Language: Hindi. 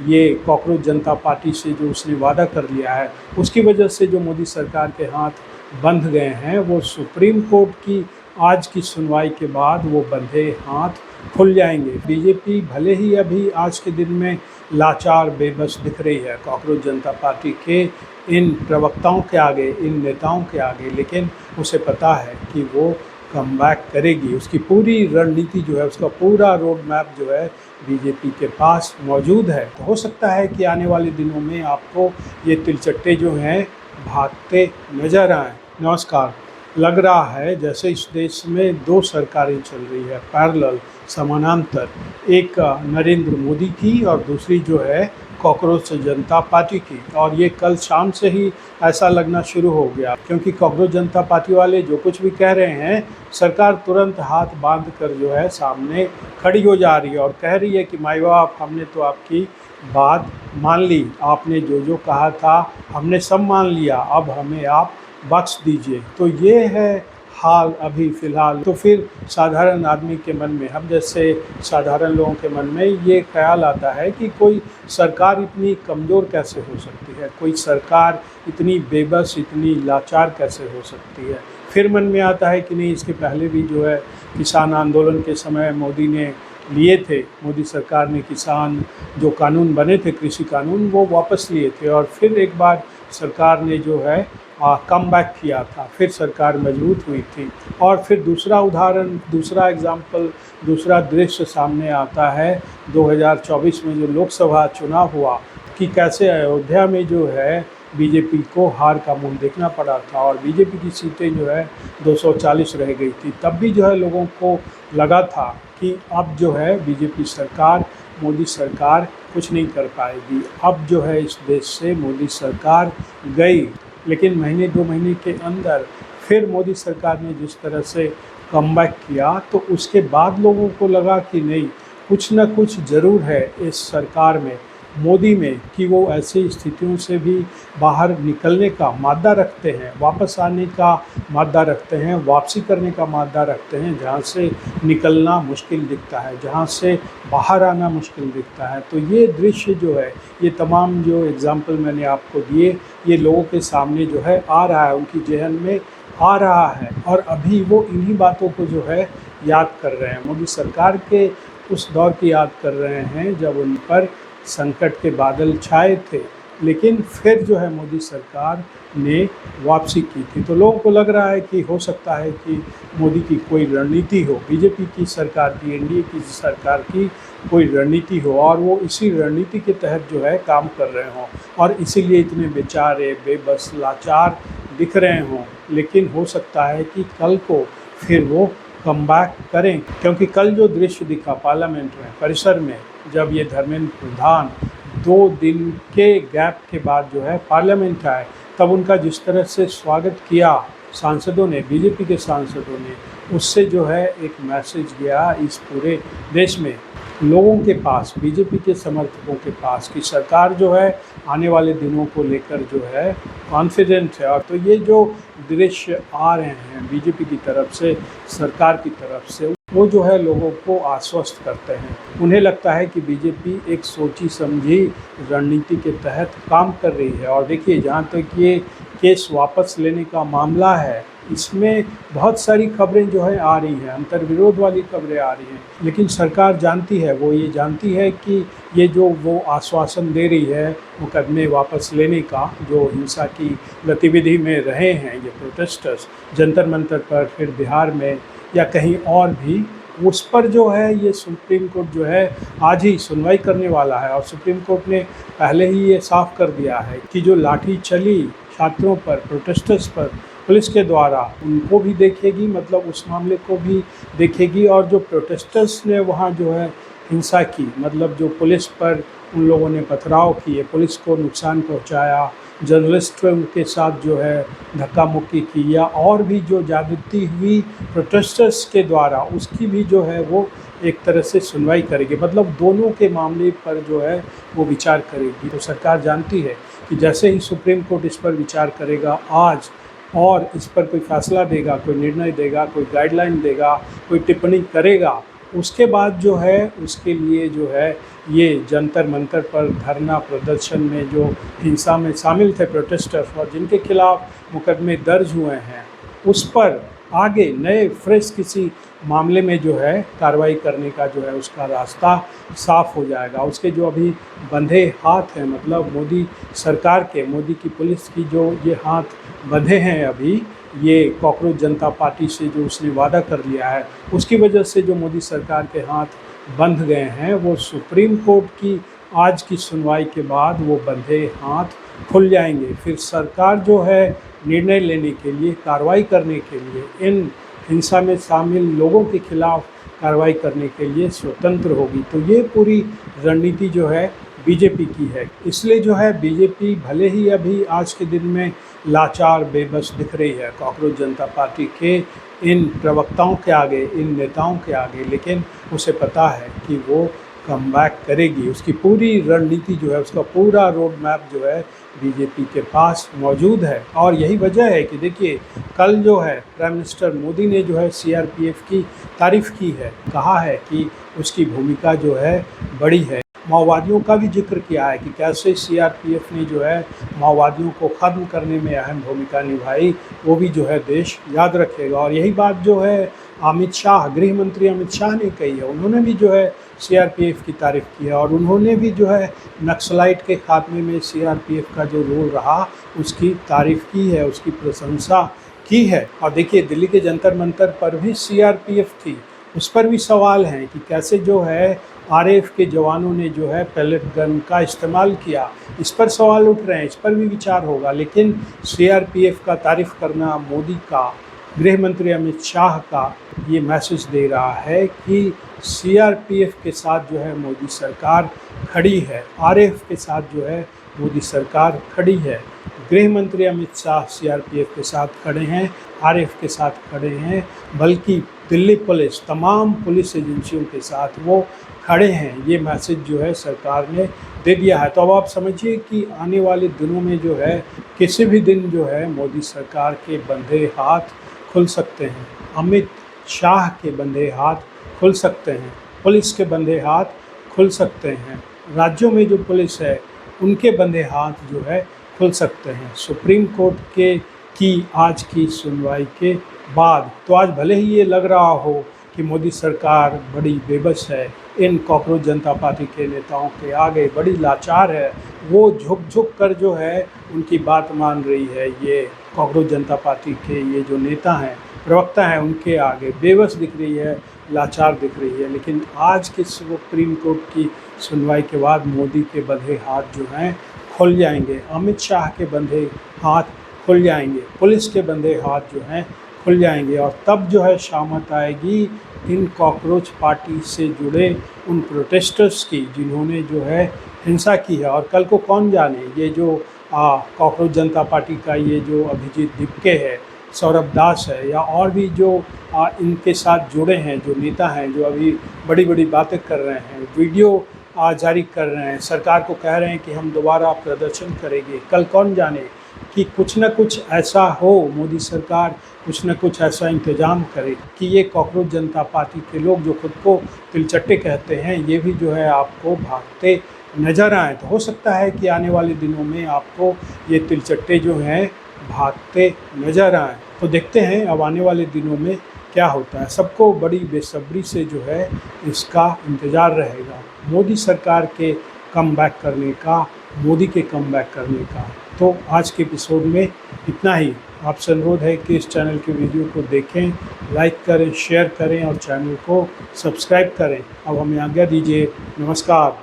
ये कॉकरोच जनता पार्टी से जो उसने वादा कर लिया है, उसकी वजह से जो मोदी सरकार के हाथ बंध गए हैं, वो सुप्रीम कोर्ट की आज की सुनवाई के बाद वो बंधे हाथ खुल जाएंगे। बीजेपी भले ही अभी आज के दिन में लाचार बेबस दिख रही है कॉकरोच जनता पार्टी के इन प्रवक्ताओं के आगे, इन नेताओं के आगे, लेकिन उसे पता है कि वो कम बैक करेगी। उसकी पूरी रणनीति जो है, उसका पूरा रोड मैप जो है बीजेपी के पास मौजूद है। तो हो सकता है कि आने वाले दिनों में आपको ये तिलचट्टे जो हैं भागते नजर आएँ। नमस्कार। लग रहा है जैसे इस देश में दो सरकारें चल रही है पैरेलल, समानांतर। एक नरेंद्र मोदी की और दूसरी जो है कॉकरोच जनता पार्टी की। और ये कल शाम से ही ऐसा लगना शुरू हो गया, क्योंकि कॉकरोच जनता पार्टी वाले जो कुछ भी कह रहे हैं, सरकार तुरंत हाथ बांध कर जो है सामने खड़ी हो जा रही है और कह रही है कि माई बाप, हमने तो आपकी बात मान ली, आपने जो जो कहा था हमने सब मान लिया, अब हमें आप बख्श दीजिए। तो ये है हाल अभी फ़िलहाल। तो फिर साधारण आदमी के मन में, हम जैसे साधारण लोगों के मन में ये ख्याल आता है कि कोई सरकार इतनी कमज़ोर कैसे हो सकती है, कोई सरकार इतनी बेबस, इतनी लाचार कैसे हो सकती है। फिर मन में आता है कि नहीं, इसके पहले भी जो है किसान आंदोलन के समय मोदी ने लिए थे, मोदी सरकार ने किसान जो कानून बने थे, कृषि कानून, वो वापस लिए थे और फिर एक बार सरकार ने जो है कम बैक किया था, फिर सरकार मजबूत हुई थी। और फिर दूसरा उदाहरण, दूसरा एग्जाम्पल, दूसरा दृश्य सामने आता है 2024 में जो लोकसभा चुनाव हुआ, कि कैसे अयोध्या में जो है बीजेपी को हार का मुंह देखना पड़ा था और बीजेपी की सीटें जो है 240 रह गई थी। तब भी जो है लोगों को लगा था कि अब जो है बीजेपी सरकार, मोदी सरकार कुछ नहीं कर पाएगी, अब जो है इस देश से मोदी सरकार गई। लेकिन महीने 2 महीने के अंदर फिर मोदी सरकार ने जिस तरह से कमबैक किया, तो उसके बाद लोगों को लगा कि नहीं, कुछ न कुछ ज़रूर है इस सरकार में, मोदी में, कि वो ऐसी स्थितियों से भी बाहर निकलने का मादा रखते हैं, वापस आने का मादा रखते हैं, वापसी करने का मादा रखते हैं, जहाँ से निकलना मुश्किल दिखता है, जहाँ से बाहर आना मुश्किल दिखता है। तो ये दृश्य जो है, ये तमाम जो एग्ज़ाम्पल मैंने आपको दिए, ये लोगों के सामने जो है आ रहा है, उनकी ज़हन में आ रहा है और अभी वो इन्हीं बातों को जो है याद कर रहे हैं, मोदी सरकार के उस दौर की याद कर रहे हैं जब उन पर संकट के बादल छाए थे, लेकिन फिर जो है मोदी सरकार ने वापसी की थी। तो लोगों को लग रहा है कि हो सकता है कि मोदी की कोई रणनीति हो, बीजेपी की सरकार की, एनडीए की सरकार की कोई रणनीति हो और वो इसी रणनीति के तहत जो है काम कर रहे हों और इसीलिए इतने बेचारे, बेबस, लाचार दिख रहे हों। लेकिन हो सकता है कि कल को फिर वो कमबैक करें, क्योंकि कल जो दृश्य दिखा पार्लियामेंट में, परिसर में, जब ये धर्मेंद्र प्रधान 2 दिन के गैप के बाद जो है पार्लियामेंट आए, तब उनका जिस तरह से स्वागत किया सांसदों ने, बीजेपी के सांसदों ने, उससे जो है एक मैसेज गया इस पूरे देश में, लोगों के पास, बीजेपी के समर्थकों के पास, कि सरकार जो है आने वाले दिनों को लेकर जो है कॉन्फिडेंट है। और तो ये जो दृश्य आ रहे हैं बीजेपी की तरफ से, सरकार की तरफ से, वो जो है लोगों को आश्वस्त करते हैं। उन्हें लगता है कि बीजेपी एक सोची समझी रणनीति के तहत काम कर रही है। और देखिए, जहाँ तक ये केस वापस लेने का मामला है, इसमें बहुत सारी खबरें जो है आ रही हैं, अंतर्विरोध वाली खबरें आ रही हैं, लेकिन सरकार जानती है, वो ये जानती है कि ये जो वो आश्वासन दे रही है मुकदमे वापस लेने का, जो हिंसा की गतिविधि में रहे हैं ये प्रोटेस्टर्स जंतर मंतर पर, फिर बिहार में या कहीं और भी, उस पर जो है ये सुप्रीम कोर्ट जो है आज ही सुनवाई करने वाला है। और सुप्रीम कोर्ट ने पहले ही ये साफ कर दिया है कि जो लाठी चली छात्रों पर, प्रोटेस्टर्स पर पुलिस के द्वारा, उनको भी देखेगी, मतलब उस मामले को भी देखेगी। और जो प्रोटेस्टर्स ने वहाँ जो है हिंसा की, मतलब जो पुलिस पर उन लोगों ने पथराव किए, पुलिस को नुकसान पहुँचाया, जर्नलिस्टों के साथ जो है धक्का मुक्की की, या और भी जो ज़्यादती हुई प्रोटेस्टर्स के द्वारा, उसकी भी जो है वो एक तरह से सुनवाई करेगी। मतलब दोनों के मामले पर जो है वो विचार करेगी। तो सरकार जानती है कि जैसे ही सुप्रीम कोर्ट इस पर विचार करेगा आज और इस पर कोई फैसला देगा, कोई निर्णय देगा, कोई गाइडलाइन देगा, कोई टिप्पणी करेगा, उसके बाद जो है उसके लिए जो है ये जंतर मंतर पर धरना प्रदर्शन में जो हिंसा में शामिल थे प्रोटेस्टर्स और जिनके खिलाफ मुकदमे दर्ज हुए हैं, उस पर आगे नए फ्रेश किसी मामले में जो है कार्रवाई करने का जो है उसका रास्ता साफ हो जाएगा। उसके जो अभी बंधे हाथ हैं, मतलब मोदी सरकार के, मोदी की पुलिस की जो ये हाथ बंधे हैं अभी, ये कॉकरोच जनता पार्टी से जो उसने वादा कर लिया है, उसकी वजह से जो मोदी सरकार के हाथ बंध गए हैं, वो सुप्रीम कोर्ट की आज की सुनवाई के बाद वो बंधे हाथ खुल जाएंगे। फिर सरकार जो है निर्णय लेने के लिए, कार्रवाई करने के लिए, इन हिंसा में शामिल लोगों के खिलाफ कार्रवाई करने के लिए स्वतंत्र होगी। तो ये पूरी रणनीति जो है बीजेपी की है। इसलिए जो है बीजेपी भले ही अभी आज के दिन में लाचार बेबस दिख रही है कॉकरोच जनता पार्टी के इन प्रवक्ताओं के आगे, इन नेताओं के आगे, लेकिन उसे पता है कि वो कम बैक करेगी। उसकी पूरी रणनीति जो है, उसका पूरा रोड मैप जो है बीजेपी के पास मौजूद है। और यही वजह है कि देखिए, कल जो है प्राइम मिनिस्टर मोदी ने जो है सीआरपीएफ की तारीफ़ की है, कहा है कि उसकी भूमिका जो है बड़ी है। माओवादियों का भी जिक्र किया है कि कैसे सीआरपीएफ ने जो है माओवादियों को ख़त्म करने में अहम भूमिका निभाई, वो भी जो है देश याद रखेगा। और यही बात जो है अमित शाह, गृह मंत्री अमित शाह ने कही है। उन्होंने भी जो है सीआरपीएफ की तारीफ़ की है और उन्होंने भी जो है नक्सलाइट के खात्मे में सीआरपीएफ का जो रोल रहा उसकी तारीफ़ की है, उसकी प्रशंसा की है। और देखिए, दिल्ली के जंतर मंतर पर भी सीआरपीएफ थी, उस पर भी सवाल हैं कि कैसे जो है आरएएफ के जवानों ने जो है पैलेट गन का इस्तेमाल किया। इस पर सवाल उठ रहे हैं, इस पर भी विचार होगा। लेकिन सीआरपीएफ का तारीफ़ करना मोदी का, गृह मंत्री अमित शाह का ये मैसेज दे रहा है कि सीआरपीएफ के साथ जो है मोदी सरकार खड़ी है, आरएएफ के साथ जो है मोदी सरकार खड़ी है। गृह मंत्री अमित शाह सीआरपीएफ के साथ खड़े हैं, आरएएफ के साथ खड़े हैं, बल्कि दिल्ली पुलिस, तमाम पुलिस एजेंसियों के साथ वो खड़े हैं। ये मैसेज जो है सरकार ने दे दिया है। तो अब आप समझिए कि आने वाले दिनों में जो है किसी भी दिन जो है मोदी सरकार के बंधे हाथ खुल सकते हैं, अमित शाह के बंधे हाथ खुल सकते हैं, पुलिस के बंधे हाथ खुल सकते हैं, राज्यों में जो पुलिस है उनके बंधे हाथ जो है खुल सकते हैं सुप्रीम कोर्ट के की आज की सुनवाई के बाद। तो आज भले ही ये लग रहा हो कि मोदी सरकार बड़ी बेबस है, इन कॉकरोच जनता पार्टी के नेताओं के आगे बड़ी लाचार है, वो झुक झुक कर जो है उनकी बात मान रही है, ये कॉकरोच जनता पार्टी के ये जो नेता हैं, प्रवक्ता हैं, उनके आगे बेबस दिख रही है, लाचार दिख रही है। लेकिन आज के सुप्रीम कोर्ट की सुनवाई के बाद मोदी के बंधे हाथ जो हैं खुल जाएंगे, अमित शाह के बंधे हाथ खुल जाएंगे, पुलिस के बंधे हाथ जो हैं खुल जाएंगे। और तब जो है शामत आएगी इन कॉकरोच पार्टी से जुड़े उन प्रोटेस्टर्स की, जिन्होंने जो है हिंसा की है। और कल को कौन जाने, ये जो कॉकरोच जनता पार्टी का ये जो अभिजीत दिपके है, सौरभ दास है, या और भी जो इनके साथ जुड़े हैं, जो नेता हैं, जो अभी बड़ी बड़ी बातें कर रहे हैं, वीडियो जारी कर रहे हैं, सरकार को कह रहे हैं कि हम दोबारा प्रदर्शन करेंगे। कल कौन जाने कि कुछ न कुछ ऐसा हो, मोदी सरकार कुछ न कुछ ऐसा इंतज़ाम करे कि ये कॉकरोच जनता पार्टी के लोग जो खुद को तिलचट्टे कहते हैं, ये भी जो है आपको भागते नज़र आए। तो हो सकता है कि आने वाले दिनों में आपको ये तिलचट्टे जो हैं भागते नज़र आए। तो देखते हैं अब आने वाले दिनों में क्या होता है। सबको बड़ी बेसब्री से जो है इसका इंतज़ार रहेगा, मोदी सरकार के कम बैक करने का, मोदी के कम बैक करने का। तो आज के एपिसोड में इतना ही। आपसे अनुरोध है कि इस चैनल के वीडियो को देखें, लाइक करें, शेयर करें और चैनल को सब्सक्राइब करें। अब हमें आज्ञा दीजिए। नमस्कार।